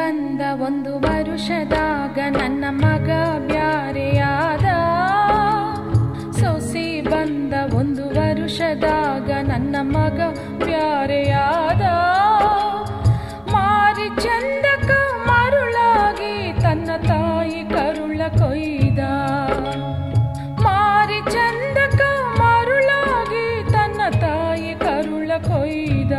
ಬಂದ 1 ವರುಷದಾಗ ನನ್ನ ಮಗ ಬ್ಯಾರೆಯಾದ. ಸೊಸಿ ಬಂದ 1 ವರುಷದಾಗ ನನ್ನ ಮಗ ಬ್ಯಾರೆಯಾದ. ಮಾರಿ ಚಂದಕ ಮರುಳಾಗಿ ತನ್ನ ತಾಯಿ ಕರುಳ ಕೊಯ್ದ. ಮಾರಿ ಚಂದಕ ಮರುಳಾಗಿ ತನ್ನ ತಾಯಿ ಕರುಳ ಕೊಯ್ದ.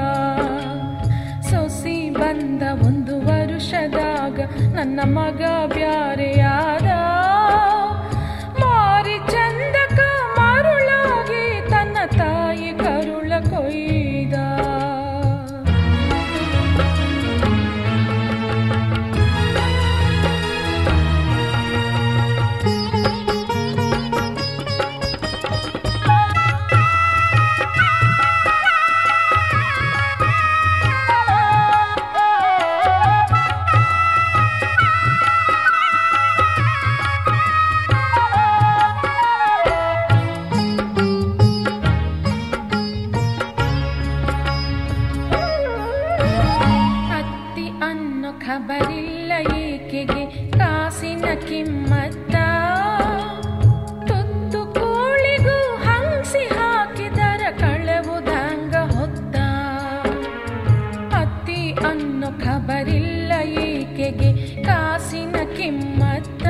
ಸೊಸಿ ಬಂದ 1 ವರುಷದಾಗ ನನ್ನ ಮಗ ಬ್ಯಾರೆಯಾದ. ಮಾರಿ ಚಂದಕ ಮರುಳಾಗಿ ತನ್ನ ತಾಯಿ ಕರುಳ ಕೊಯ್ದ. ಖಬರಿಲ್ಲ ಈಕೆಗೆ ಕಾಸಿನ ಕಿಮ್ಮತ್ತ. ತುತ್ತು ಕೋಳಿಗೂ ಹಂಸಿ ಹಾಕಿದರ ಕಳೆವುದಂಗ ಹೊತ್ತ. ಅತ್ತಿ ಅನ್ನೋ ಖಬರಿಲ್ಲ ಈಕೆಗೆ ಕಾಸಿನ ಕಿಮ್ಮತ್ತ.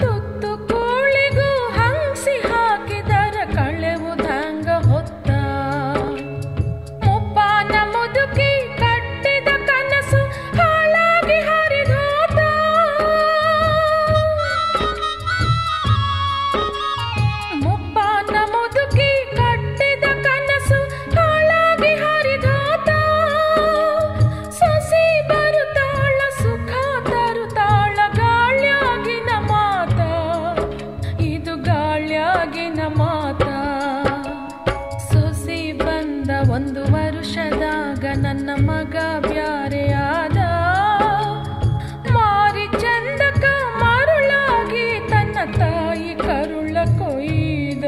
ತುತ್ತು ಕೋಳಿಗೂ ಹಂಸಿ ಹಾಕಿದರ ಕಳೆವುದಂಗ ಹೊತ್ತ. ಮುಪ್ಪಾನ ಮುದುಕಿ ಕಟ್ಟಿದ ಕನಸು ಹಾಳಾಗಿ ಹರಿದೋತ. ಮುಪ್ಪಾನ ಮುದುಕಿ ಕಟ್ಟಿದ ಕನಸು ಹಾಳಾಗಿ ಹರಿದೋತ. ಸೊಸಿ ಬರುತ್ತಾಳ ಸುಖ ತರುತ್ತಾಳ ಗಾಳ್ಯಾಗಿನ ಮಾತ. ಇದು ಗಾಳ್ಯಾಗಿನ ಮಾತ. ಸೊಸಿ ಬಂದ 1 ವರುಷದಾಗ ನನ್ನ ಮಗ ಬ್ಯಾರೆಯಾದ. ಮಾರಿ ಚಂದಕ ಮರುಳಾಗಿ ತನ್ನ ತಾಯಿ ಕರುಳ ಕೊಯ್ದ.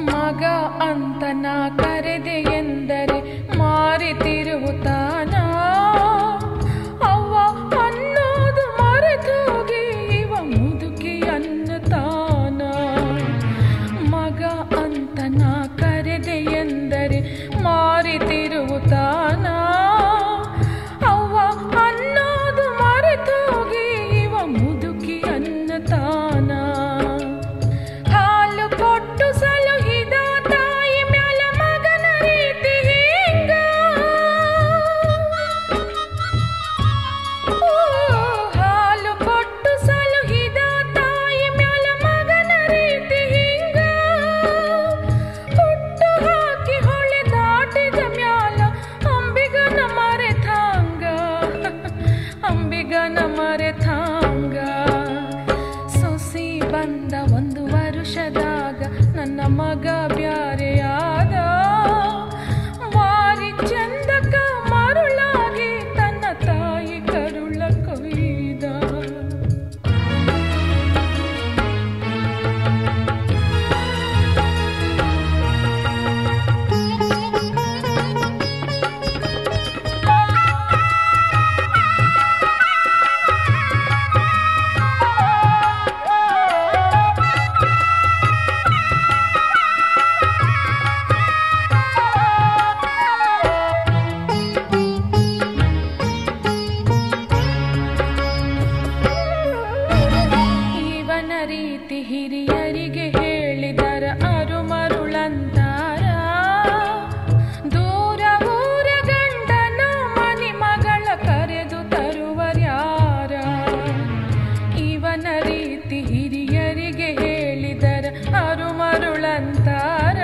ಮಗ ಅಂತ ನಾ ಕರೆದೆ ಎಂದರೆ ಮಾರಿ ತಿರುವುತ್ತಾನ. ಅವ್ವ ಅನ್ನೋದು ಮರೆತೋಗಿ ಇವ ಮುದುಕಿ ಅನ್ನತಾನ. ಮಗ ಅಂತ ನಾ ಕರೆದೆ ಎಂದರೆ ಮಾರಿ ತಿರುವುತ್ತಾನ. ಅವ್ವ ಅನ್ನೋದು ಮರೆತೋಗಿ ಇವ ಮುದುಕಿ ಅನ್ನತಾನ. ಹಾಲು ಕೊಟ್ಟು ಸಲುಹಿದ ತಾಯಿ ಮ್ಯಾಲ ಮಗನ ರೀತಿ ಹಿಂಗ. ಹಾಲು ಕೊಟ್ಟು ಸಲುಹಿದ ತಾಯಿ ಮ್ಯಾಲ ಮಗನ ರೀತಿ ಹಿಂಗ. ಹುಟ್ಟು ಹಾಕಿ ಹೊಳೆ ದಾಟಿದ ಮ್ಯಾಲ ಅಂಬಿಗನ ಮರೆತಾಂಗ. ಅಂಬಿಗನ ಮರೆತಾಂಗ. ಸೊಸಿ ಬಂದ 1 ವರುಷದಾಗ ನನ್ನ ಮಗ ಬ್ಯಾರೆಯಾದ. ಮಾರಿ ಚಂದಕ ಮರುಳಾಗಿ ತನ್ನ ತಾಯಿ ಕರುಳ ಕೊಯ್ದ. ಇವನ ರೀತಿ ಹಿರಿಯರಿಗೆ ಹೇಳಿದರ ಅರು ಮರುಳಂತಾರ. ದೂರ ಊರ ಗಂಡನ ಮನಿ ಮಗಳ ಕರೆದು ತರುವರ್ಯಾರ. ಇವನ ರೀತಿ ಹಿರಿಯರಿಗೆ ಹೇಳಿದರ ಅರು ಮರುಳಂತಾರ.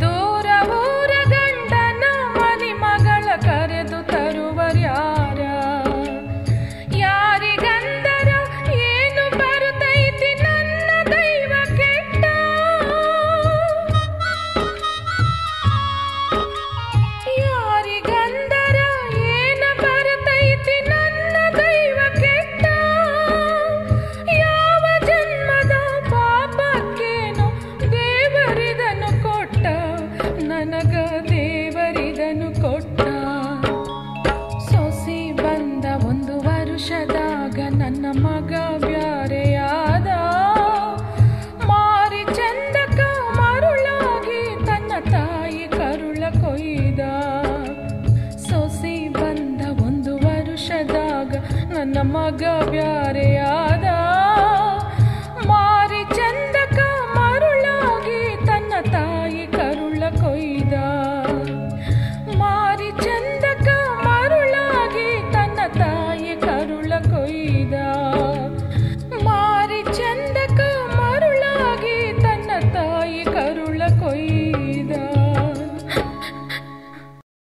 ದೂರ ಊರ ಗಂಡನ ಮನಿ ಮಗಳ ಕರೆದು ತರುವರ್ಯಾರ. ಯಾರಿಗಂದರ ಏನು ಬರುತ್ತೈತಿ ನನ್ನ ದೈವ ಕೆಟ್ಟ. ನಮಗ ಬ್ಯಾರೆಯಾದ